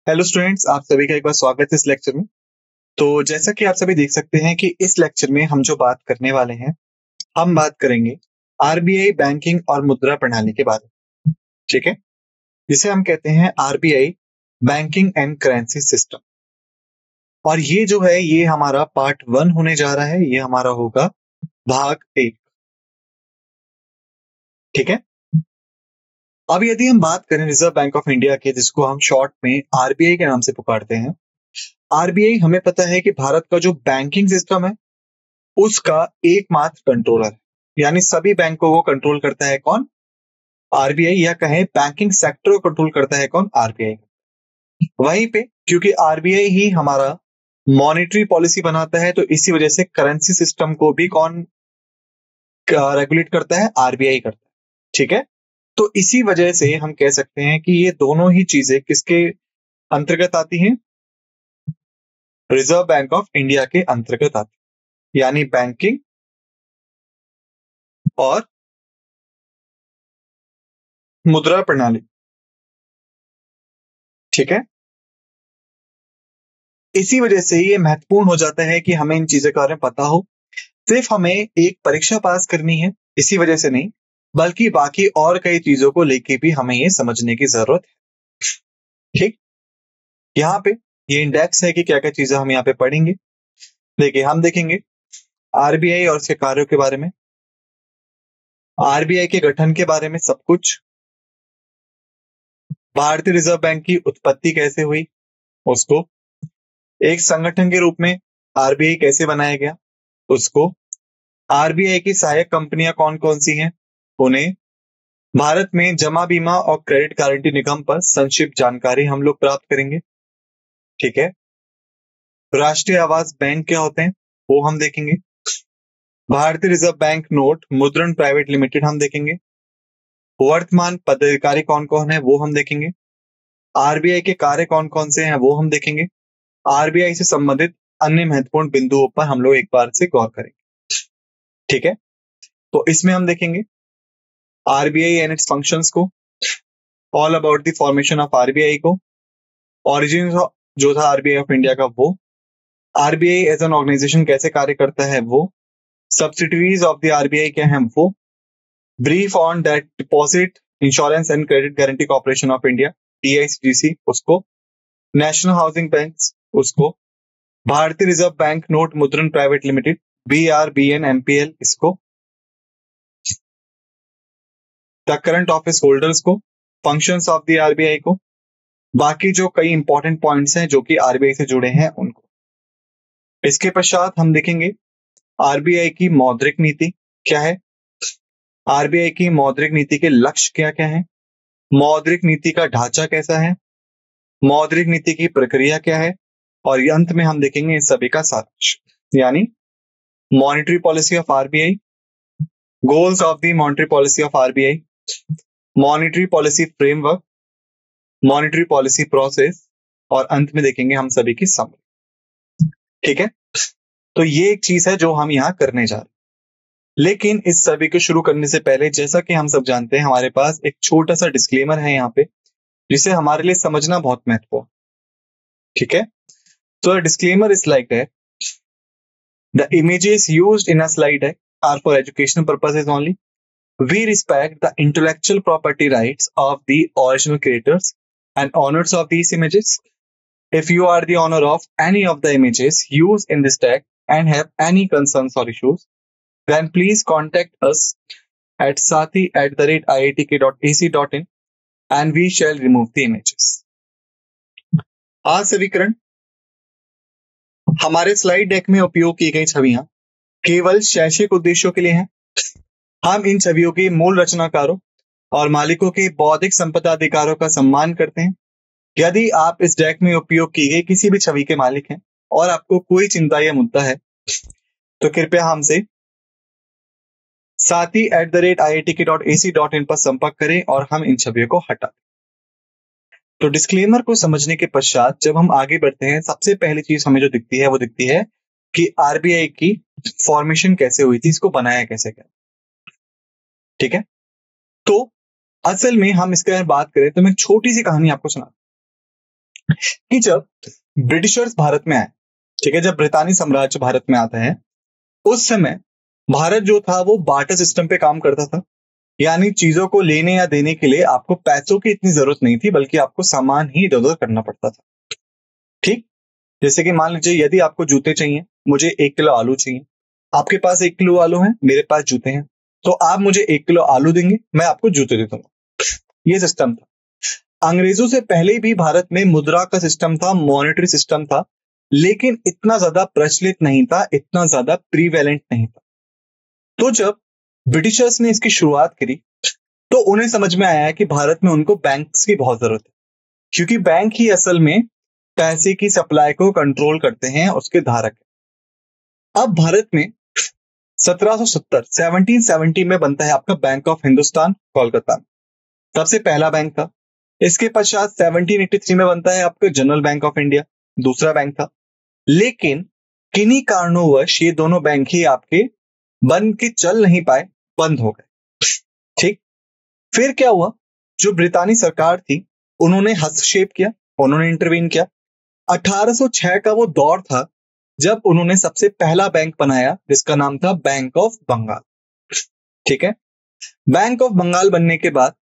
Hello students, आप सभी का एक बार स्वागत है इस लेक्चर में। तो जैसा कि आप सभी देख सकते हैं कि इस लेक्चर में हम जो बात करने वाले हैं, हम बात करेंगे आरबीआई बैंकिंग और मुद्रा प्रणाली के बारे में। ठीक है, जिसे हम कहते हैं RBI banking and currency system. और ये जो है ये हमारा पार्ट 1 होने जा रहा है। ये हमारा होगा भाग 1। ठीक है, अब यदि हम बात करें रिजर्व बैंक ऑफ इंडिया के, जिसको हम शॉर्ट में आरबीआई के नाम से पुकारते हैं। आरबीआई, हमें पता है कि भारत का जो बैंकिंग सिस्टम है उसका एकमात्र कंट्रोलर है, यानी सभी बैंकों को कंट्रोल करता है कौन? आरबीआई, या कहें बैंकिंग सेक्टर को कंट्रोल करता है कौन? आरबीआई। वहीं पे क्योंकि आरबीआई ही हमारा मॉनेटरी पॉलिसी बनाता है, तो इसी वजह से करेंसी सिस्टम को भी कौन रेगुलेट करता है? आरबीआई करता है। ठीक है, तो इसी वजह से हम कह सकते हैं कि ये दोनों ही चीजें किसके अंतर्गत आती हैं? रिजर्व बैंक ऑफ इंडिया के अंतर्गत आती है, यानी बैंकिंग और मुद्रा प्रणाली। ठीक है, इसी वजह से ये महत्वपूर्ण हो जाता है कि हमें इन चीजों के बारे में पता हो। सिर्फ हमें एक परीक्षा पास करनी है इसी वजह से नहीं, बल्कि बाकी और कई चीजों को लेके भी हमें ये समझने की जरूरत है। ठीक, यहाँ पे ये इंडेक्स है कि क्या क्या चीजें हम यहाँ पे पढ़ेंगे। देखिए, हम देखेंगे आरबीआई और उसके कार्यों के बारे में, आरबीआई के गठन के बारे में सब कुछ, भारतीय रिजर्व बैंक की उत्पत्ति कैसे हुई उसको, एक संगठन के रूप में आरबीआई कैसे बनाया गया उसको, आरबीआई की सहायक कंपनियां कौन कौन सी हैं उन्हें, भारत में जमा बीमा और क्रेडिट गारंटी निगम पर संक्षिप्त जानकारी हम लोग प्राप्त करेंगे। ठीक है, राष्ट्रीय आवास बैंक क्या होते हैं वो हम देखेंगे, भारतीय रिजर्व बैंक नोट मुद्रण प्राइवेट लिमिटेड हम देखेंगे, वर्तमान पदाधिकारी कौन कौन है वो हम देखेंगे, आरबीआई के कार्य कौन कौन से हैं वो हम देखेंगे, आरबीआई से संबंधित अन्य महत्वपूर्ण बिंदुओं पर हम लोग एक बार से गौर करेंगे। ठीक है, तो इसमें हम देखेंगे आरबीआई एंड इट्स फंक्शंस को, all about the formation of RBI को, ओरिजिन जो था आरबीआई ऑफ इंडिया का वो, आरबीआई एज एन ऑर्गेनाइजेशन कैसे कार्य करता है वो, सब्सिडरीज ऑफ द आरबीआई क्या है वो, brief on that deposit insurance and credit guarantee corporation of India DICGC उसको, नेशनल हाउसिंग बैंक उसको, भारतीय रिजर्व बैंक नोट मुद्रण प्राइवेट लिमिटेड बीआरबीएन एमपीएल इसको, द करंट ऑफिस होल्डर्स को, फंक्शंस ऑफ द आरबीआई को, बाकी जो कई इंपॉर्टेंट पॉइंट्स हैं जो कि आरबीआई से जुड़े हैं उनको। इसके पश्चात हम देखेंगे आरबीआई की मौद्रिक नीति क्या है, आरबीआई की मौद्रिक नीति के लक्ष्य क्या क्या है, मौद्रिक नीति का ढांचा कैसा है, मौद्रिक नीति की प्रक्रिया क्या है, और अंत में हम देखेंगे इस सभी का सारांश, यानी monetary policy of RBI, goals of the monetary policy of RBI, monetary policy framework, monetary policy process, और अंत में देखेंगे हम सभी की समरी। ठीक है, तो ये एक चीज है जो हम यहाँ करने जा रहे हैं। लेकिन इस सभी को शुरू करने से पहले, जैसा कि हम सब जानते हैं, हमारे पास एक छोटा सा डिस्क्लेमर है यहाँ पे, जिसे हमारे लिए समझना बहुत महत्वपूर्ण। ठीक है, तो disclaimer is like that the images used in a slide deck are for educational purposes only. We respect the intellectual property rights of the original creators and owners of these images. If you are the owner of any of the images used in this deck and have any concerns or issues, then please contact us at sathi@iitk.ac.in and we shall remove the images. आज समीकरण हमारे slide deck में उपयोग की गई छवियां केवल शैक्षिक उद्देश्यों के लिए हैं। हम इन छवियों के मूल रचनाकारों और मालिकों के बौद्धिक संपदा अधिकारों का सम्मान करते हैं। यदि आप इस डेक में उपयोग की गई किसी भी छवि के मालिक हैं और आपको कोई चिंता या मुद्दा है, तो कृपया हमसे sathi@iitk.ac.in पर संपर्क करें और हम इन छवियों को हटा दें। तो डिस्क्लेमर को समझने के पश्चात जब हम आगे बढ़ते हैं, सबसे पहली चीज हमें जो दिखती है वो दिखती है कि आरबीआई की फॉर्मेशन कैसे हुई थी, इसको बनाया कैसे गया। ठीक है, तो असल में हम इसके बारे में बात करें तो मैं छोटी सी कहानी आपको सुना। कि जब ब्रिटिशर्स भारत में आए, ठीक है, जब ब्रितानी साम्राज्य भारत में आता है, उस समय भारत जो था वो बार्टर सिस्टम पे काम करता था। यानी चीजों को लेने या देने के लिए आपको पैसों की इतनी जरूरत नहीं थी, बल्कि आपको सामान ही इधर उधर करना पड़ता था। ठीक, जैसे कि मान लीजिए यदि आपको जूते चाहिए, मुझे 1 किलो आलू चाहिए, आपके पास 1 किलो आलू है, मेरे पास जूते हैं, तो आप मुझे 1 किलो आलू देंगे, मैं आपको जूते दे दूंगा। ये सिस्टम था। अंग्रेजों से पहले भी भारत में मुद्रा का सिस्टम था, मॉनेटरी सिस्टम था, लेकिन इतना ज्यादा प्रचलित नहीं था, इतना ज्यादा प्रीवेलेंट नहीं था। तो जब ब्रिटिशर्स ने इसकी शुरुआत करी, तो उन्हें समझ में आया कि भारत में उनको बैंक्स की बहुत जरूरत है, क्योंकि बैंक ही असल में पैसे की सप्लाई को कंट्रोल करते हैं, उसके धारक है। अब भारत में 1770 में बनता है आपका बैंक ऑफ हिंदुस्तान, कोलकाता में, सबसे पहला बैंक था। इसके पश्चात 1783 में बनता है आपका जनरल बैंक ऑफ इंडिया, दूसरा बैंक था। लेकिन किन्हीं कारणोंवश ये दोनों बैंक ही आपके बन के चल नहीं पाए, बंद हो गए। ठीक, फिर क्या हुआ, जो ब्रितानी सरकार थी उन्होंने हस्तक्षेप किया, उन्होंने इंटरवीन किया। 1806 का वो दौर था जब उन्होंने सबसे पहला बैंक बनाया, जिसका नाम था बैंक ऑफ बंगाल। ठीक है, बैंक ऑफ बंगाल बनने के बाद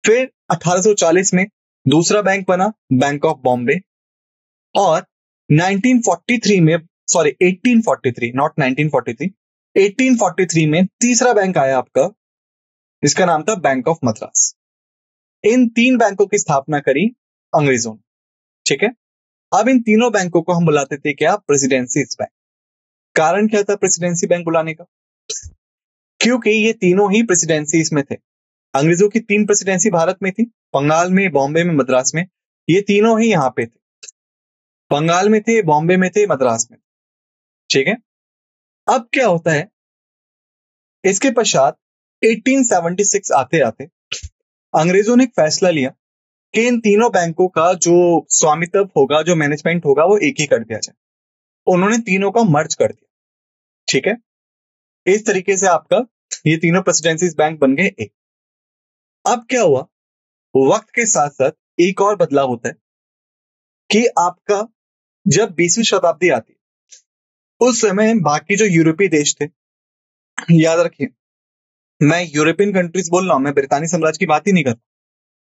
फिर 1840 में दूसरा बैंक बना, बैंक ऑफ बॉम्बे। और 1943 में, सॉरी 1843, नॉट 1943, 1843 में तीसरा बैंक आया आपका, जिसका नाम था बैंक ऑफ मद्रास। इन 3 बैंकों की स्थापना करी अंग्रेजों ने। ठीक है, अब इन तीनों बैंकों को हम बुलाते थे क्या, प्रेसिडेंसी बैंक। कारण क्या था प्रेसिडेंसी बैंक बुलाने का, क्योंकि ये तीनों ही प्रेसिडेंसी में थे। अंग्रेजों की 3 प्रेसिडेंसी भारत में थी, बंगाल में, बॉम्बे में, मद्रास में। ये तीनों ही यहां पे थे, बंगाल में थे, बॉम्बे में थे, मद्रास में। ठीक है, अब क्या होता है, इसके पश्चात 1876 आते आते अंग्रेजों ने एक फैसला लिया कि इन तीनों बैंकों का जो स्वामित्व होगा, जो मैनेजमेंट होगा, वो एक ही कर दिया जाए। उन्होंने तीनों का मर्ज कर दिया। ठीक है, इस तरीके से आपका ये तीनों प्रेसिडेंसी बैंक बन गए एक। अब क्या हुआ, वक्त के साथ साथ एक और बदलाव होता है कि आपका जब 20वीं शताब्दी आती है, उस समय बाकी जो यूरोपीय देश थे, याद रखिए मैं यूरोपियन कंट्रीज बोल रहा हूं, मैं ब्रितानी साम्राज्य की बात ही नहीं कर रहा।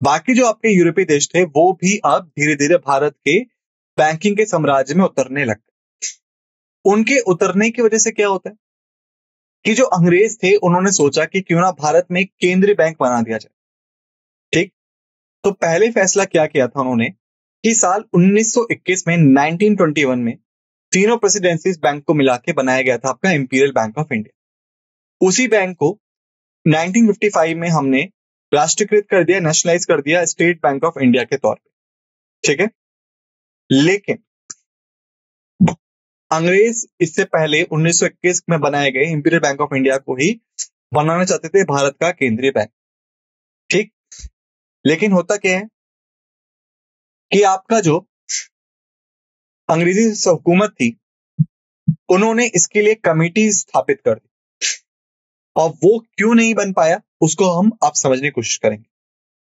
बाकी जो आपके यूरोपीय देश थे वो भी अब धीरे धीरे भारत के बैंकिंग के साम्राज्य में उतरने लग गए। उनके उतरने की वजह से क्या होता है कि जो अंग्रेज थे उन्होंने सोचा कि क्यों ना भारत में एक केंद्रीय बैंक बना दिया जाए। ठीक, तो पहले फैसला क्या किया था उन्होंने कि साल 1921 में, 1921 में तीनों प्रेसिडेंसीज बैंक को मिला के बनाया गया था आपका इंपीरियल बैंक ऑफ इंडिया। उसी बैंक को 1955 में हमने राष्ट्रीयकृत कर दिया, नेशनलाइज कर दिया स्टेट बैंक ऑफ इंडिया के तौर पे। ठीक है, लेकिन अंग्रेज इससे पहले 1921 में बनाए गए इंपीरियल बैंक ऑफ इंडिया को ही बनाना चाहते थे भारत का केंद्रीय बैंक। ठीक, लेकिन होता क्या है कि आपका जो अंग्रेजी हुकूमत थी उन्होंने इसके लिए कमेटी स्थापित कर दी, और वो क्यों नहीं बन पाया उसको हम आप समझने की कोशिश करेंगे।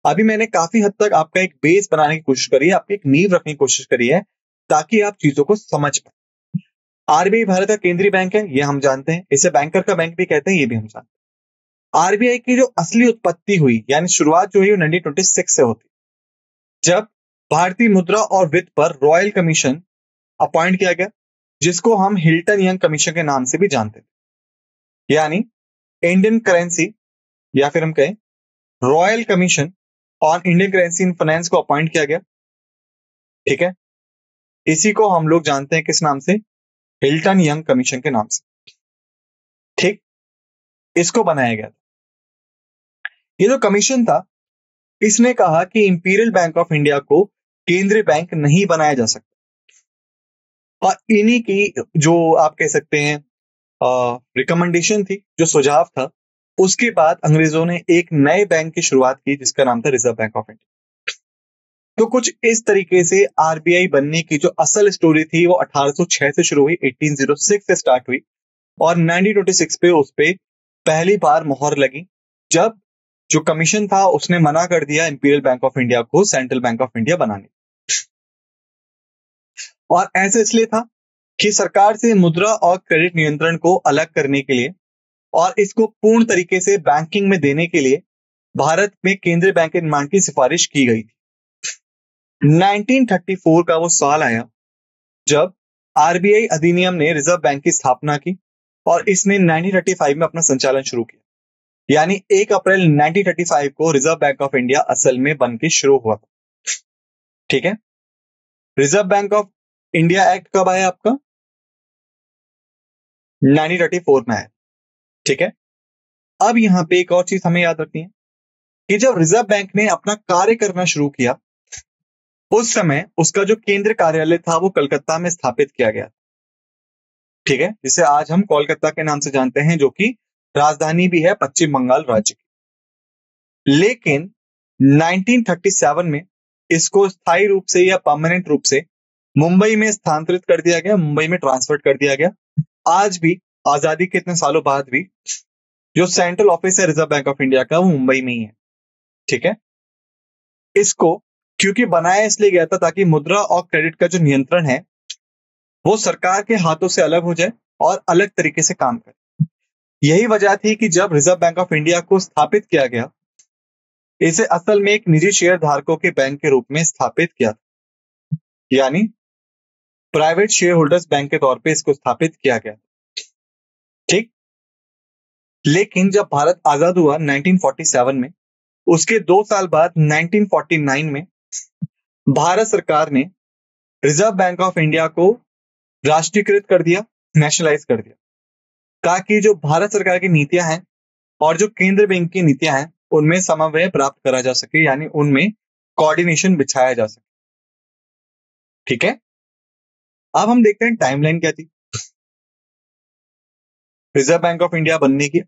अभी मैंने काफी हद तक आपका एक बेस बनाने की कोशिश करी है, आपकी एक नींव रखने की कोशिश करी है, ताकि आप चीजों को समझ पाए। आरबीआई भारत का केंद्रीय बैंक है, ये हम जानते हैं, इसे बैंकर का बैंक भी कहते हैं, ये भी हम जानते हैं। आरबीआई की जो असली उत्पत्ति हुई, यानी शुरुआत जो हुई 1926 से होती, जब भारतीय मुद्रा और वित्त पर रॉयल कमीशन अपॉइंट किया गया, जिसको हम हिल्टन यंग कमीशन के नाम से भी जानते थे। यानी इंडियन करेंसी, या फिर हम कहें royal commission on Indian currency in finance को अपॉइंट किया गया। ठीक है, इसी को हम लोग जानते हैं किस नाम से, हिल्टन यंग कमीशन के नाम से। ठीक, इसको बनाया गया था। ये जो कमीशन था, इसने कहा कि इंपीरियल बैंक ऑफ इंडिया को केंद्रीय बैंक नहीं बनाया जा सकता, और इन्हीं की जो आप कह सकते हैं रिकमेंडेशन थी, जो सुझाव था, उसके बाद अंग्रेजों ने एक नए बैंक की शुरुआत की जिसका नाम था रिजर्व बैंक ऑफ इंडिया। तो कुछ इस तरीके से आरबीआई बनने की जो असल स्टोरी थी वो 1806 से शुरू हुई, 1806 से स्टार्ट हुई, और 1926 पे उस पे पहली बार मोहर लगी, जब जो कमीशन था उसने मना कर दिया इंपीरियल बैंक ऑफ इंडिया को सेंट्रल बैंक ऑफ इंडिया बनाने। और ऐसा इसलिए था कि सरकार से मुद्रा और क्रेडिट नियंत्रण को अलग करने के लिए और इसको पूर्ण तरीके से बैंकिंग में देने के लिए भारत में केंद्रीय बैंक के निर्माण की सिफारिश की गई थी। 1934 का वो साल आया जब आरबीआई अधिनियम ने रिजर्व बैंक की स्थापना की और इसने 1935 में अपना संचालन शुरू किया। यानी 1 अप्रैल 1935 को रिजर्व बैंक ऑफ इंडिया असल में बन के शुरू हुआ था। ठीक है, reserve bank of India act कब आया आपका? 1934 में आया। ठीक है, अब यहां पे एक और चीज हमें याद रखनी है कि जब रिजर्व बैंक ने अपना कार्य करना शुरू किया उस समय उसका जो केंद्र कार्यालय था वो कलकत्ता में स्थापित किया गया। ठीक है, जिसे आज हम कोलकाता के नाम से जानते हैं, जो कि राजधानी भी है पश्चिम बंगाल राज्य की। लेकिन 1937 में इसको स्थायी रूप से या परमानेंट रूप से मुंबई में स्थानांतरित कर दिया गया, मुंबई में ट्रांसफर कर दिया गया। आज भी आजादी के इतने सालों बाद भी जो सेंट्रल ऑफिस है रिजर्व बैंक ऑफ इंडिया का वो मुंबई में ही है। ठीक है, इसको क्योंकि बनाया इसलिए गया था ताकि मुद्रा और क्रेडिट का जो नियंत्रण है वो सरकार के हाथों से अलग हो जाए और अलग तरीके से काम करे। यही वजह थी कि जब रिजर्व बैंक ऑफ इंडिया को स्थापित किया गया इसे असल में एक निजी शेयर धारकों के बैंक के रूप में स्थापित किया था, यानी प्राइवेट शेयर होल्डर्स बैंक के तौर पे इसको स्थापित किया गया। ठीक, लेकिन जब भारत आजाद हुआ 1947 में, उसके 2 साल बाद 1949 में भारत सरकार ने रिजर्व बैंक ऑफ इंडिया को राष्ट्रीयकृत कर दिया, नेशनलाइज कर दिया, ताकि जो भारत सरकार की नीतियां हैं और जो केंद्र बैंक की नीतियां हैं उनमें समन्वय प्राप्त करा जा सके, यानी उनमें कोऑर्डिनेशन बिछाया जा सके। ठीक है, अब हम देखते हैं टाइमलाइन क्या थी रिजर्व बैंक ऑफ इंडिया बनने की।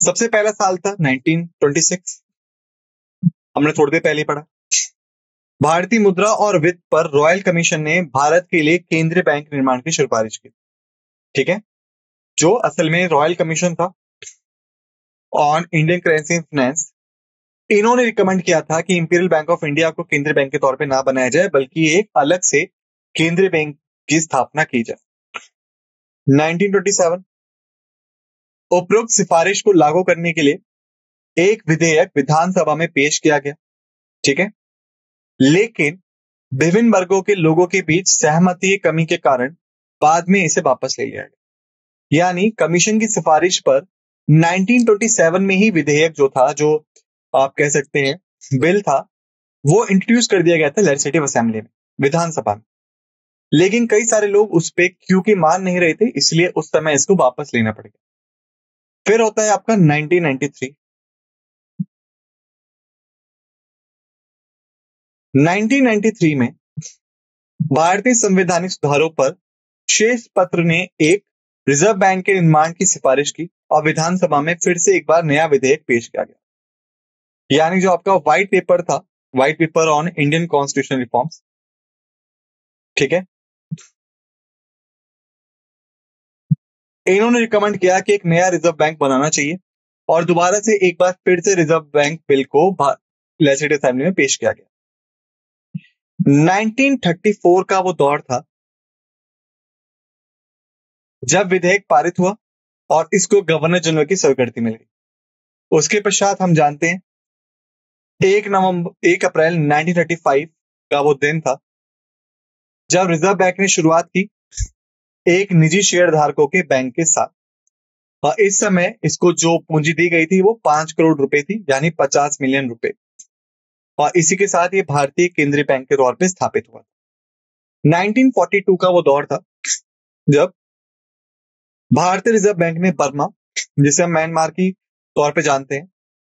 सबसे पहला साल था 1926, हमने थोड़ी देर पहले पढ़ा। भारतीय मुद्रा और वित्त पर रॉयल कमीशन ने भारत के लिए केंद्रीय बैंक निर्माण की सिफारिश की। ठीक है, जो असल में रॉयल कमीशन था on Indian currency and finance, इन्होंने रिकमेंड किया था कि इंपीरियल बैंक ऑफ इंडिया को केंद्रीय बैंक के तौर पे ना बनाया जाए, बल्कि एक अलग से केंद्रीय बैंक की स्थापना की जाए। 1927 उपरोक्त सिफारिश को लागू करने के लिए एक विधेयक विधानसभा में पेश किया गया। ठीक है, लेकिन विभिन्न वर्गों के लोगों के बीच सहमति की कमी के कारण बाद में इसे वापस ले लिया गया। यानी कमीशन की सिफारिश पर 1927 में ही विधेयक जो था, जो आप कह सकते हैं बिल था, वो इंट्रोड्यूस कर दिया गया था लेजिस्लेटिव असेंबली में, विधानसभा में। लेकिन कई सारे लोग उस पे क्योंकि मान नहीं रहे थे, इसलिए उस समय इसको वापस लेना पड़ गया। फिर होता है आपका 1993। 1993 में भारतीय संवैधानिक सुधारों पर शेष पत्र ने एक रिजर्व बैंक के निर्माण की सिफारिश की और विधानसभा में फिर से एक बार नया विधेयक पेश किया गया। यानी जो आपका व्हाइट पेपर था, white paper on Indian constitutional reforms, ठीक है, इन्होंने रिकमेंड किया कि एक नया रिजर्व बैंक बनाना चाहिए और दोबारा से एक बार फिर से रिजर्व बैंक बिल को लेजिस्लेटिव असेंबली में पेश किया गया। 1934 का वो दौर था जब विधेयक पारित हुआ और इसको गवर्नर जनरल की स्वीकृति मिल गई। उसके पश्चात हम जानते हैं 1 अप्रैल 1935 का वो दिन था जब रिजर्व बैंक ने शुरुआत की एक निजी शेयर धारकों के बैंक के साथ। और इस समय इसको जो पूंजी दी गई थी वो 5 करोड़ रुपए थी, यानी 50 मिलियन रुपए। और इसी के साथ ये भारतीय केंद्रीय बैंक के तौर पे स्थापित हुआ। 1942 का वो दौर था जब भारतीय रिजर्व बैंक ने बर्मा, जिसे हम म्यांमार की तौर पे जानते हैं,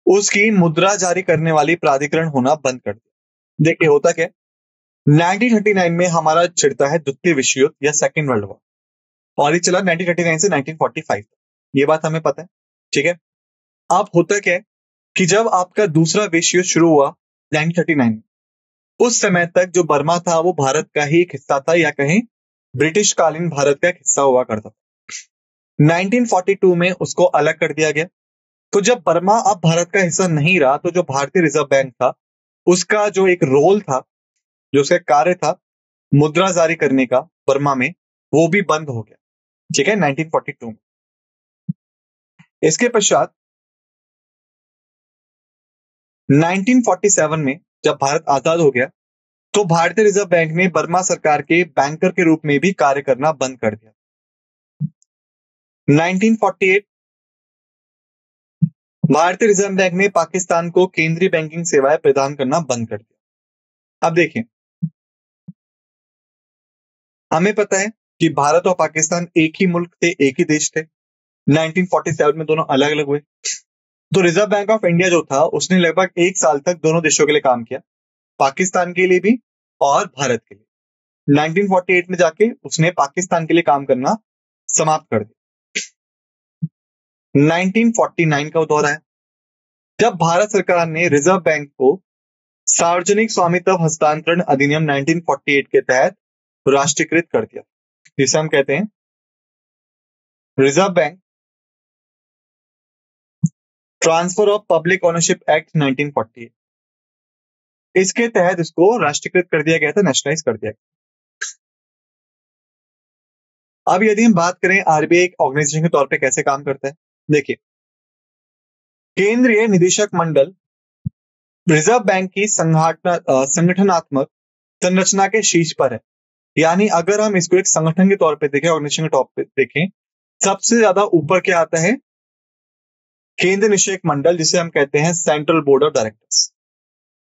उसकी मुद्रा जारी करने वाली प्राधिकरण होना बंद कर दिया। देखिए होता क्या, 1939 में हमारा छिड़ता है द्वितीय विश्व युद्ध या सेकेंड वर्ल्ड वॉर, और ये चला 1939 से 1945, ये बात हमें पता है। ठीक है, अब होता क्या है कि जब आपका दूसरा विश्व युद्ध शुरू हुआ 1939 में, उस समय तक जो बर्मा था वो भारत का ही एक हिस्सा था, या कहीं ब्रिटिश कालीन भारत का एक हिस्सा हुआ करता था। 1942 में उसको अलग कर दिया गया। तो जब बर्मा अब भारत का हिस्सा नहीं रहा, तो जो भारतीय रिजर्व बैंक था उसका जो एक रोल था, जो उसका कार्य था, मुद्रा जारी करने का बर्मा में, वो भी बंद हो गया, ठीक है, 1942 में। इसके पश्चात 1947 में जब भारत आजाद हो गया तो भारतीय रिजर्व बैंक ने बर्मा सरकार के बैंकर के रूप में भी कार्य करना बंद कर दिया। 1948 भारतीय रिजर्व बैंक ने पाकिस्तान को केंद्रीय बैंकिंग सेवाएं प्रदान करना बंद कर दिया। अब देखिए, हमें पता है कि भारत और पाकिस्तान एक ही मुल्क थे, एक ही देश थे। 1947 में दोनों अलग अलग हुए, तो रिजर्व बैंक ऑफ इंडिया जो था उसने लगभग 1 साल तक दोनों देशों के लिए काम किया, पाकिस्तान के लिए भी और भारत के लिए। 1948 में जाके उसने पाकिस्तान के लिए काम करना समाप्त कर दिया। 1949 का दौर है जब भारत सरकार ने रिजर्व बैंक को सार्वजनिक स्वामित्व हस्तांतरण अधिनियम 1948 के तहत राष्ट्रीयकृत कर दिया, जिसे हम कहते हैं reserve bank transfer of public ownership act 1948। इसके तहत इसको राष्ट्रीयकृत कर दिया गया था, नेशनलाइज कर दिया गया। अब यदि हम बात करें आरबीआई एक ऑर्गेनाइजेशन के तौर पे कैसे काम करता है, देखिए, केंद्रीय निदेशक मंडल रिजर्व बैंक की संगठनात्मक संरचना के शीर्ष पर है। यानी अगर हम इसको एक संगठन के तौर पे देखें, ऑर्गेनाइजेशन के तौर पे देखें, सबसे ज्यादा ऊपर क्या आता है, केंद्रीय निदेशक मंडल, जिसे हम कहते हैं सेंट्रल बोर्ड ऑफ डायरेक्टर्स,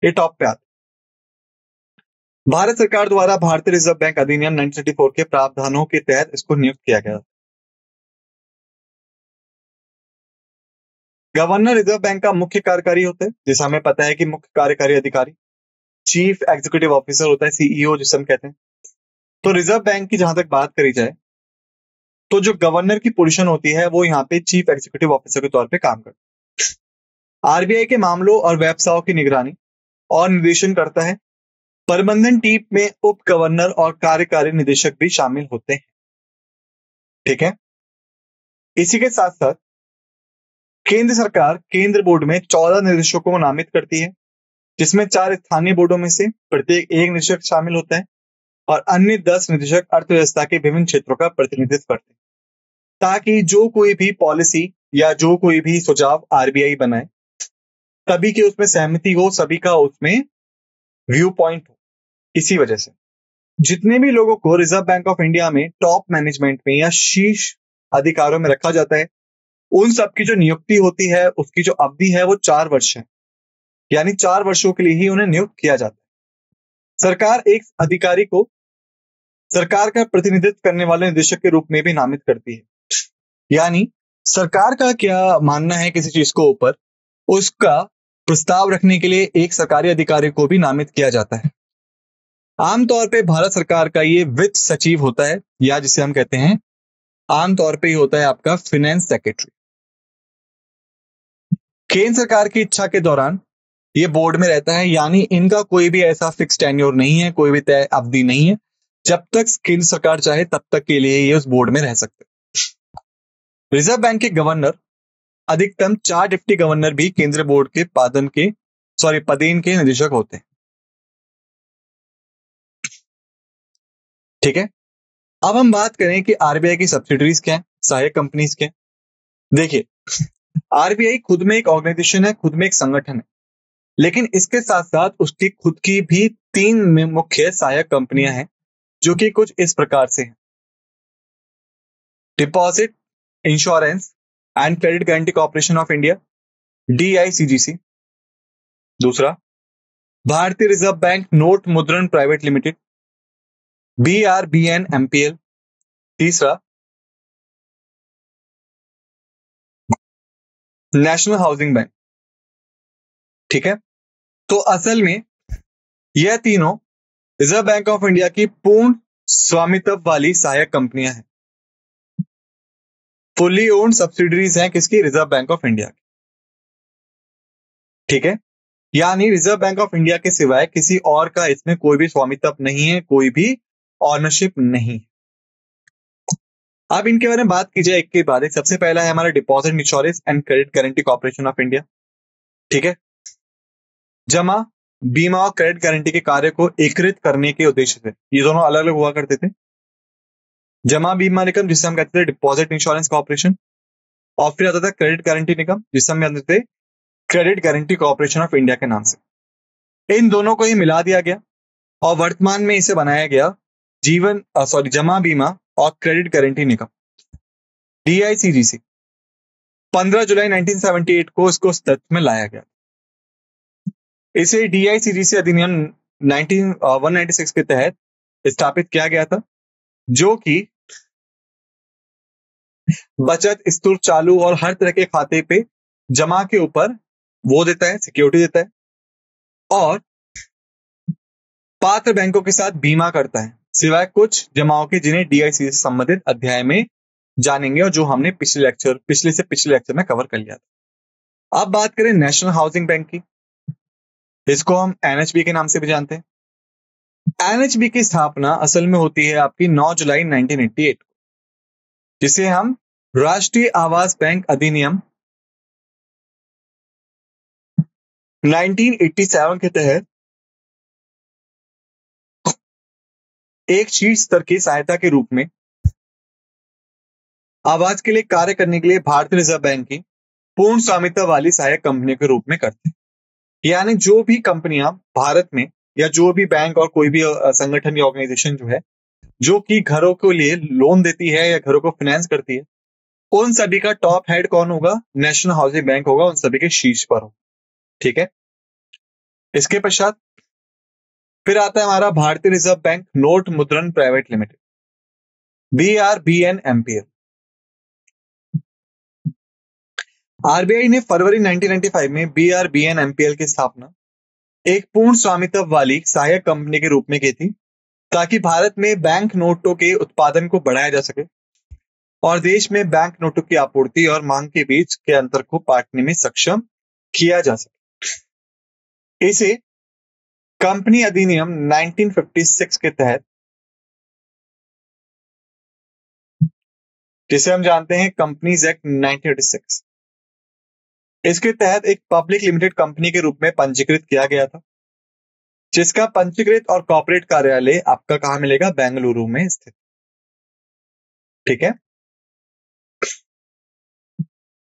ये टॉप पे आता है। भारत सरकार द्वारा भारतीय रिजर्व बैंक अधिनियम 1934 के प्रावधानों के तहत इसको नियुक्त किया गया। गवर्नर रिजर्व बैंक का मुख्य कार्यकारी होता है, जैसा हमें पता है कि मुख्य कार्यकारी अधिकारी चीफ एग्जीक्यूटिव ऑफिसर होता है, सीईओ जिसे हम कहते हैं। तो रिजर्व बैंक की जहां तक बात करी जाए तो जो गवर्नर की पोजीशन होती है वो यहाँ पे चीफ एग्जीक्यूटिव ऑफिसर के तौर पे काम करता है। आरबीआई के मामलों और व्यवसायों की निगरानी और निर्देशन करता है। प्रबंधन टीम में उप गवर्नर और कार्यकारी निदेशक भी शामिल होते हैं, ठीक है। इसी के साथ साथ केंद्र सरकार केंद्र बोर्ड में 14 निदेशकों को नामित करती है, जिसमें 4 स्थानीय बोर्डों में से प्रत्येक एक निदेशक शामिल होता है और अन्य 10 निदेशक अर्थव्यवस्था के विभिन्न क्षेत्रों का प्रतिनिधित्व करते हैं, ताकि जो कोई भी पॉलिसी या जो कोई भी सुझाव आरबीआई बनाए सभी की उसमें सहमति हो, सभी का उसमें व्यू पॉइंट हो। इसी वजह से जितने भी लोगों को रिजर्व बैंक ऑफ इंडिया में टॉप मैनेजमेंट में या शीर्ष अधिकारों में रखा जाता है, उन सबकी जो नियुक्ति होती है उसकी जो अवधि है वो 4 वर्ष है, यानी 4 वर्षों के लिए ही उन्हें नियुक्त किया जाता है। सरकार एक अधिकारी को सरकार का प्रतिनिधित्व करने वाले निदेशक के रूप में भी नामित करती है, यानी सरकार का क्या मानना है किसी चीज को ऊपर, उसका प्रस्ताव रखने के लिए एक सरकारी अधिकारी को भी नामित किया जाता है। आमतौर पे भारत सरकार का ये वित्त सचिव होता है, या जिसे हम कहते हैं आमतौर पे ही होता है आपका फाइनेंस सेक्रेटरी। केंद्र सरकार की इच्छा के दौरान ये बोर्ड में रहता है, यानी इनका कोई भी ऐसा फिक्स टेन्योर नहीं है, कोई भी तय अवधि नहीं है। जब तक केंद्र सरकार चाहे तब तक के लिए ये उस बोर्ड में रह सकते हैं। रिजर्व बैंक के गवर्नर, अधिकतम 4 डिप्टी गवर्नर भी केंद्रीय बोर्ड के पदेन के निदेशक होते हैं, ठीक है। अब हम बात करें कि आरबीआई की सब्सिडरीज क्या है, सहायक कंपनीज क्या है। देखिए, आरबीआई खुद में एक ऑर्गेनाइजेशन है, खुद में एक संगठन है, लेकिन इसके साथ साथ उसकी खुद की भी 3 मुख्य सहायक कंपनियां हैं, जो कि कुछ इस प्रकार से हैं। Deposit insurance and credit guarantee corporation of India, DICGC। दूसरा, भारतीय रिजर्व बैंक नोट मुद्रण प्राइवेट लिमिटेड, BRBNMPL। तीसरा, नेशनल हाउसिंग बैंक, ठीक है। तो असल में यह तीनों रिजर्व बैंक ऑफ इंडिया की पूर्ण स्वामित्व वाली सहायक कंपनियां हैं, फुल्ली ओन्ड सब्सिडरीज हैं किसकी, रिजर्व बैंक ऑफ इंडिया की, ठीक है। यानी रिजर्व बैंक ऑफ इंडिया के सिवाय किसी और का इसमें कोई भी स्वामित्व नहीं है, कोई भी ऑनरशिप नहीं। अब इनके बारे में बात की जाए एक के बाद एक। सबसे पहला है हमारा deposit insurance and credit guarantee corporation of India, ठीक है। जमा बीमा और क्रेडिट गारंटी के कार्य को एकीकृत करने के उद्देश्य से, ये दोनों अलग अलग हुआ करते थे। जमा बीमा निगम, जिसे हम कहते थे डिपॉजिट इंश्योरेंस कॉर्पोरेशन, और फिर आता था क्रेडिट गारंटी निगम, जिसे हम कहते थे credit guarantee corporation of India के नाम से। इन दोनों को ही मिला दिया गया और वर्तमान में इसे बनाया गया जमा बीमा और क्रेडिट गारंटी निगम, DICGC। 15 जुलाई 1978 को इसको अस्तित्व में लाया गया। इसे DICGC अधिनियम 196 के तहत स्थापित किया गया था, जो कि बचत, स्थिर, चालू और हर तरह के खाते पे जमा के ऊपर वो देता है, सिक्योरिटी देता है, और पात्र बैंकों के साथ बीमा करता है, सिवाय कुछ जमाओं के जिन्हें DICGC से संबंधित अध्याय में जानेंगे और जो हमने पिछले लेक्चर में कवर कर लिया था। अब बात करें नेशनल हाउसिंग बैंक की, इसको हम NHB के नाम से भी जानते हैं। NHB की स्थापना असल में होती है आपकी 9 जुलाई 1988 को, जिसे हम राष्ट्रीय आवास बैंक अधिनियम 1987 के तहत एक शीर्ष स्तर की सहायता के रूप में आवास के लिए कार्य करने के लिए भारतीय रिजर्व बैंक की पूर्ण स्वामित्व वाली सहायक कंपनी के रूप में करते हैं। यानी जो भी कंपनियां भारत में, या जो भी बैंक और कोई भी संगठन या ऑर्गेनाइजेशन जो है, जो कि घरों के लिए लोन देती है या घरों को फाइनेंस करती है, उन सभी का टॉप हेड कौन होगा? नेशनल हाउसिंग बैंक होगा, उन सभी के शीर्ष पर होगा। ठीक है। इसके पश्चात फिर आता है हमारा भारतीय रिजर्व बैंक नोट मुद्रण प्राइवेट लिमिटेड, BRBNMPL। RBI ने फरवरी 1995 में BRBNMPL की स्थापना एक पूर्ण स्वामित्व वाली सहायक कंपनी के रूप में की थी, ताकि भारत में बैंक नोटों के उत्पादन को बढ़ाया जा सके और देश में बैंक नोटों की आपूर्ति और मांग के बीच के अंतर को पाटने में सक्षम किया जा सके। इसे कंपनी अधिनियम 1956 के तहत, जिसे हम जानते हैं कंपनीज एक्ट 1986, इसके तहत एक पब्लिक लिमिटेड कंपनी के रूप में पंजीकृत किया गया था, जिसका पंजीकृत और कॉर्पोरेट कार्यालय आपका कहां मिलेगा? बेंगलुरु में स्थित। ठीक है।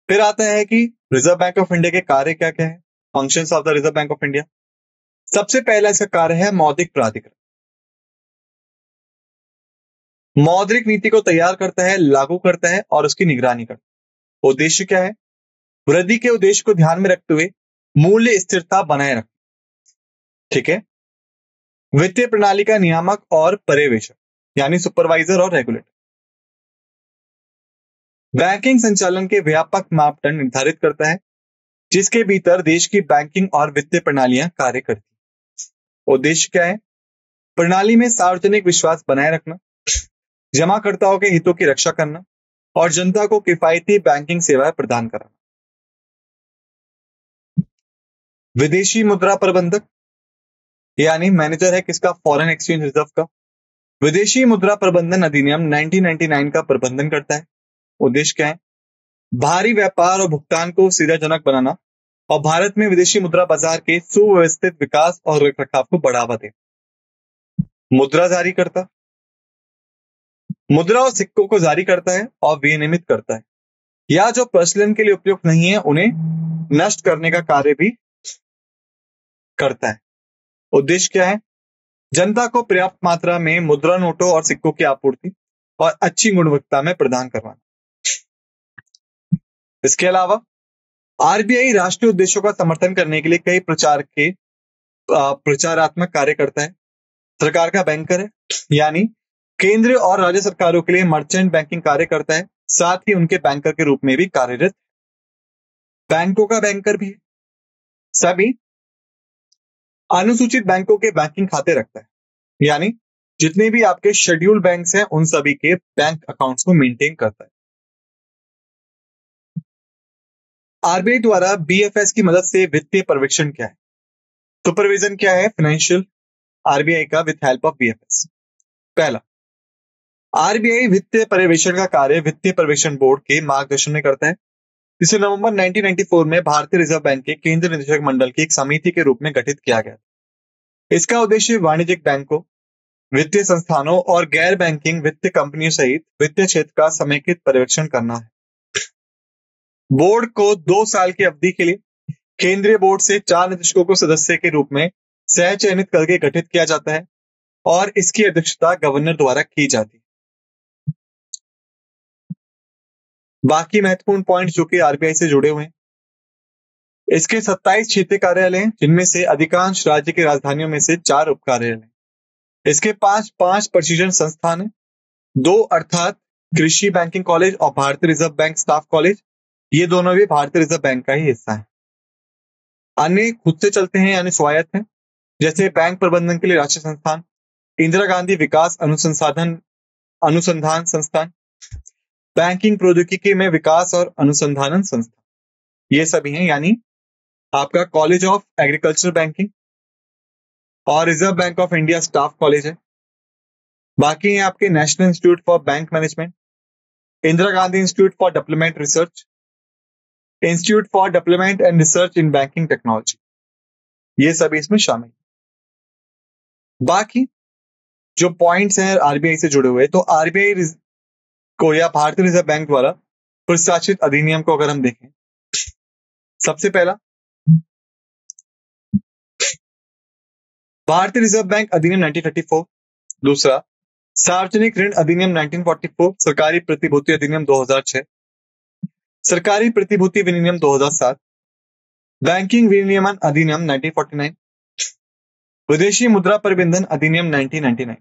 फिर आता है कि रिजर्व बैंक ऑफ इंडिया के कार्य क्या क्या है, functions of the reserve bank of India. सबसे पहला इसका कार्य है मौद्रिक प्राधिकरण। मौद्रिक नीति को तैयार करता है, लागू करता है और उसकी निगरानी करता है। उद्देश्य क्या है? वृद्धि के उद्देश्य को ध्यान में रखते हुए मूल्य स्थिरता बनाए रखना। ठीक है। वित्तीय प्रणाली का नियामक और पर्यवेक्षक, यानी सुपरवाइजर और रेगुलेटर। बैंकिंग संचालन के व्यापक मापदंड निर्धारित करता है, जिसके भीतर देश की बैंकिंग और वित्तीय प्रणालियां कार्य करती हैं। उद्देश्य क्या है? प्रणाली में सार्वजनिक विश्वास बनाए रखना, जमाकर्ताओं के हितों की रक्षा करना और जनता को किफायती बैंकिंग सेवाएं प्रदान करना। विदेशी मुद्रा प्रबंधक, यानी मैनेजर है किसका? फॉरेन एक्सचेंज रिजर्व का। विदेशी मुद्रा प्रबंधन अधिनियम 1999 का प्रबंधन करता है। उद्देश्य क्या है? भारी व्यापार और भुगतान को सुविधाजनक बनाना और भारत में विदेशी मुद्रा बाजार के सुव्यवस्थित विकास और रखरखाव को बढ़ावा देना। मुद्रा जारी करता, मुद्रा और सिक्कों को जारी करता है और विनियमित करता है, या जो प्रचलन के लिए उपयुक्त नहीं है उन्हें नष्ट करने का कार्य भी करता है। उद्देश्य क्या है? जनता को पर्याप्त मात्रा में मुद्रा नोटों और सिक्कों की आपूर्ति और अच्छी गुणवत्ता में प्रदान करवाना। इसके अलावा RBI राष्ट्रीय उद्देश्यों का समर्थन करने के लिए कई प्रचारात्मक कार्य करता है। सरकार का बैंकर है, यानी केंद्र और राज्य सरकारों के लिए मर्चेंट बैंकिंग कार्य करता है, साथ ही उनके बैंकर के रूप में भी कार्यरत। बैंकों का बैंकर भी है, सभी अनुसूचित बैंकों के बैंकिंग खाते रखता है, यानी जितने भी आपके शेड्यूल्ड बैंक्स हैं उन सभी के बैंक अकाउंट्स को मेंटेन करता है। RBI द्वारा BFS की मदद से वित्तीय पर्यवेक्षण क्या है? सुपरविजन क्या है फाइनेंशियल RBI का विद हेल्प ऑफ BFS? पहला, RBI वित्तीय पर्यवेक्षण का कार्य वित्तीय पर्यवेक्षण बोर्ड के मार्गदर्शन में करता है, जिसे नवंबर 1994 में भारतीय रिजर्व बैंक के केंद्रीय निदेशक मंडल की एक समिति के रूप में गठित किया गया। इसका उद्देश्य वाणिज्यिक बैंकों, वित्तीय संस्थानों और गैर बैंकिंग वित्तीय कंपनियों सहित वित्तीय क्षेत्र का समेकित पर्यवेक्षण करना है। बोर्ड को 2 साल की अवधि के लिए केंद्रीय बोर्ड से 4 निदेशकों को सदस्य के रूप में सह चयनित करके गठित किया जाता है और इसकी अध्यक्षता गवर्नर द्वारा की जाती है। बाकी महत्वपूर्ण पॉइंट जो कि आरबीआई से जुड़े हुए हैं, इसके 27 क्षेत्रीय कार्यालय हैं, जिनमें से अधिकांश राज्य की राजधानियों में से 4 उप कार्यालय। इसके 5 प्रशिक्षण संस्थान है, 2 अर्थात कृषि बैंकिंग कॉलेज और भारतीय रिजर्व बैंक स्टाफ कॉलेज, ये दोनों भी भारतीय रिजर्व बैंक का ही हिस्सा है। अन्य खुद से चलते हैं यानी स्वायत्त हैं, जैसे बैंक प्रबंधन के लिए राष्ट्रीय संस्थान, इंदिरा गांधी विकास अनुसंधान संस्थान, बैंकिंग प्रौद्योगिकी में विकास और अनुसंधान संस्थान, ये सभी हैं। यानी आपका कॉलेज ऑफ एग्रीकल्चर बैंकिंग और reserve bank of India staff college है। बाकी हैं आपके national institute for bank management, Indira Gandhi institute for development research, institute for development and research in banking technology, ये सभी इसमें शामिल। बाकी जो पॉइंट्स हैं आरबीआई से जुड़े हुए, तो आरबीआई को या भारतीय रिजर्व बैंक द्वारा प्रशासित अधिनियम को अगर हम देखें, सबसे पहला भारतीय रिजर्व बैंक अधिनियम 1934, दूसरा सार्वजनिक ऋण अधिनियम 1944, सरकारी प्रतिभूति अधिनियम 2006, सरकारी प्रतिभूति विनियम 2007, बैंकिंग विनियमन अधिनियम 1949, विदेशी मुद्रा प्रबंधन अधिनियम 1999,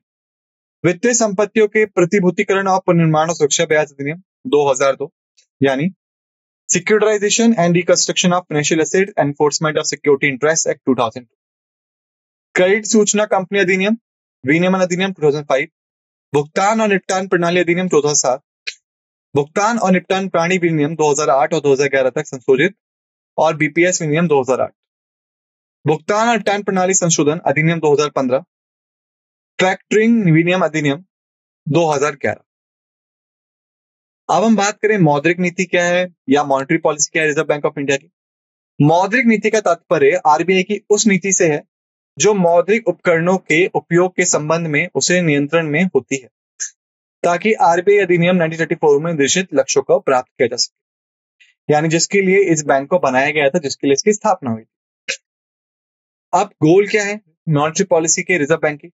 वित्तीय संपत्तियों के प्रतिभूतिकरण और पुनर्निर्माण और सुरक्षा ब्याज अधिनियम 2002, यानी securitisation and reconstruction of financial asset enforcement of security interest act 2002, credit सूचना कंपनी अधिनियम विनियमन अधिनियम 2005, भुगतान और निपटान प्रणाली अधिनियम 2007, भुगतान और निपटान प्रणाली विनियम 2008 और 2011 तक संशोधित और बीपीएस विनियम 2008, भुगतान और निपटान प्रणाली संशोधन अधिनियम 2015, फैक्टरिंग विनियम अधिनियम 2011। अब हम बात करें मौद्रिक नीति क्या है या मॉनेटरी पॉलिसी क्या है रिजर्व बैंक ऑफ इंडिया की। मौद्रिक नीति का तात्पर्य आरबीआई की उस नीति से है जो मौद्रिक उपकरणों के उपयोग के संबंध में उसे नियंत्रण में होती है, ताकि आरबीआई अधिनियम 1934 में निर्देशित लक्ष्यों को प्राप्त किया जा सके, यानी जिसके लिए इस बैंक को बनाया गया था, जिसके लिए इसकी स्थापना हुई। अब गोल क्या है मॉनेटरी पॉलिसी के रिजर्व बैंक की?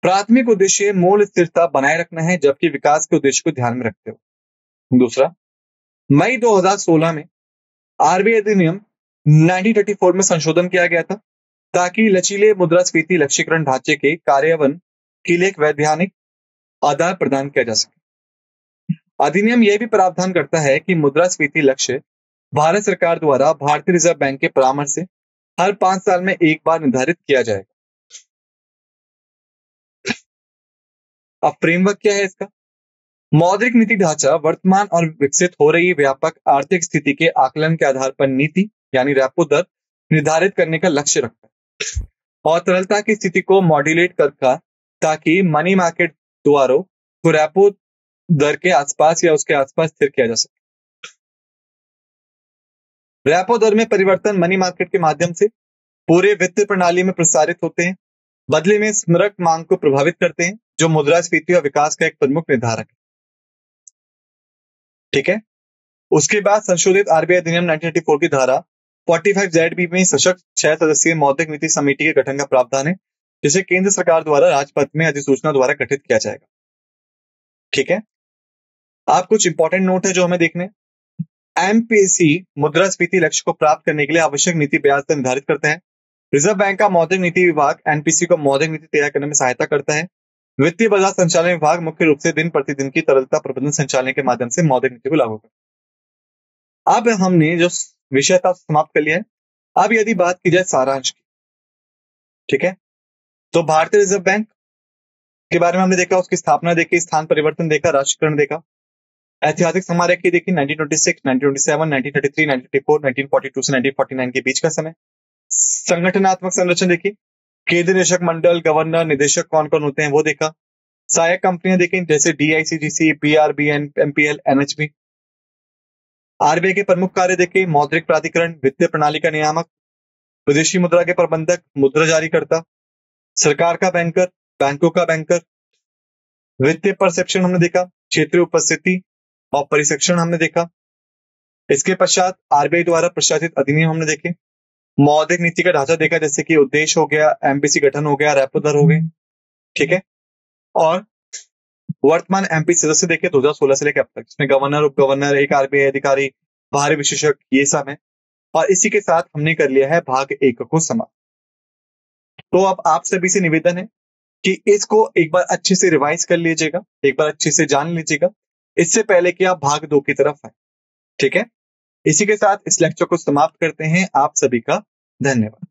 प्राथमिक उद्देश्य मूल्य स्थिरता बनाए रखना है, जबकि विकास के उद्देश्य को ध्यान में रखते हुए। दूसरा, मई 2016 में आरबीआई अधिनियम 1934 में संशोधन किया गया था, ताकि लचीले मुद्रास्फीति लक्ष्यीकरण ढांचे के कार्यान्वयन के लिए एक वैधानिक आधार प्रदान किया जा सके। अधिनियम यह भी प्रावधान करता है कि मुद्रास्फीति लक्ष्य भारत सरकार द्वारा भारतीय रिजर्व बैंक के परामर्श से हर 5 साल में एक बार निर्धारित किया जाएगा। अब फ्रेमवर्क क्या है इसका? मौद्रिक नीति ढांचा वर्तमान और विकसित हो रही व्यापक आर्थिक स्थिति के आकलन के आधार पर नीति यानी रेपो दर निर्धारित करने का लक्ष्य रखता है और तरलता की स्थिति को मॉड्यूलेट करता, ताकि मनी मार्केट द्वारों को रेपो दर के आसपास या उसके आसपास स्थिर किया जा सके। रेपो दर में परिवर्तन मनी मार्केट के माध्यम से पूरे वित्तीय प्रणाली में प्रसारित होते हैं, बदले में स्मारक मांग को प्रभावित करते हैं, जो मुद्रास्फीति और विकास का एक प्रमुख निर्धारक है। ठीक है। उसके बाद संशोधित आरबीआई अधिनियम 1934 की धारा 45ZB में सशक्त 6 सदस्यीय मौद्रिक नीति समिति के गठन का प्रावधान है, जिसे केंद्र सरकार द्वारा राजपत्र में अधिसूचना द्वारा गठित किया जाएगा। ठीक है। आप कुछ इंपॉर्टेंट नोट है जो हमें देखने। एमपीसी मुद्रास्फीति लक्ष्य को प्राप्त करने के लिए आवश्यक नीति ब्याज दर निर्धारित करता है। रिजर्व बैंक का मौद्रिक नीति विभाग एनपीसी को मौद्रिक नीति तैयार करने में सहायता करता है। वित्तीय बाजार संचालन विभाग मुख्य रूप से दिन प्रतिदिन की तरलता प्रबंधन संचालन के माध्यम से मौद्रिक नीति को लागू करता है। अब हमने जो विषय था समाप्त कर लिया है। अब यदि बात की जाए सारांश की, ठीक है, तो भारतीय रिजर्व बैंक के बारे में हमने देखा, उसकी स्थापना देखी, स्थान परिवर्तन देखा, राष्ट्रीयकरण देखा, ऐतिहासिक समारोह की देखी 1926, 1927, 1933, 1934, 1942 से 1949 के बीच का समय। संगठनात्मक संरचना देखी, केंद्रीय निदेशक मंडल, गवर्नर, निदेशक कौन कौन होते हैं वो देखा। सहायक कंपनियां देखी जैसे DICGC, BRB, MPL, NHB. RBI के प्रमुख कार्य देखे, मौद्रिक प्राधिकरण, वित्तीय प्रणाली का नियामक, विदेशी मुद्रा के प्रबंधक, मुद्रा जारी करता, सरकार का बैंकर, बैंकों का बैंकर, वित्तीय परसेप्शन हमने देखा, क्षेत्रीय उपस्थिति और परिसक्षण हमने देखा। इसके पश्चात आरबीआई द्वारा प्रशासित अधिनियम हमने देखे, मौद्रिक नीति का ढांचा देखा, जैसे कि उद्देश्य हो गया, एमपीसी गठन हो गया, रेपो दर हो गई, ठीक है। और वर्तमान एमपी सदस्य देखे 2016 से लेकर अब तक, जिसमें गवर्नर, उप गवर्नर, एक आरबीआई अधिकारी, बाहरी विशेषज्ञ, ये सब है। और इसी के साथ हमने कर लिया है भाग 1 को समाप्त। तो अब आप सभी से निवेदन है कि इसको एक बार अच्छे से रिवाइज कर लीजिएगा, एक बार अच्छे से जान लीजिएगा, इससे पहले कि आप भाग 2 की तरफ आए, ठीक है। इसी के साथ इस लेक्चर को समाप्त करते हैं। आप सभी का धन्यवाद।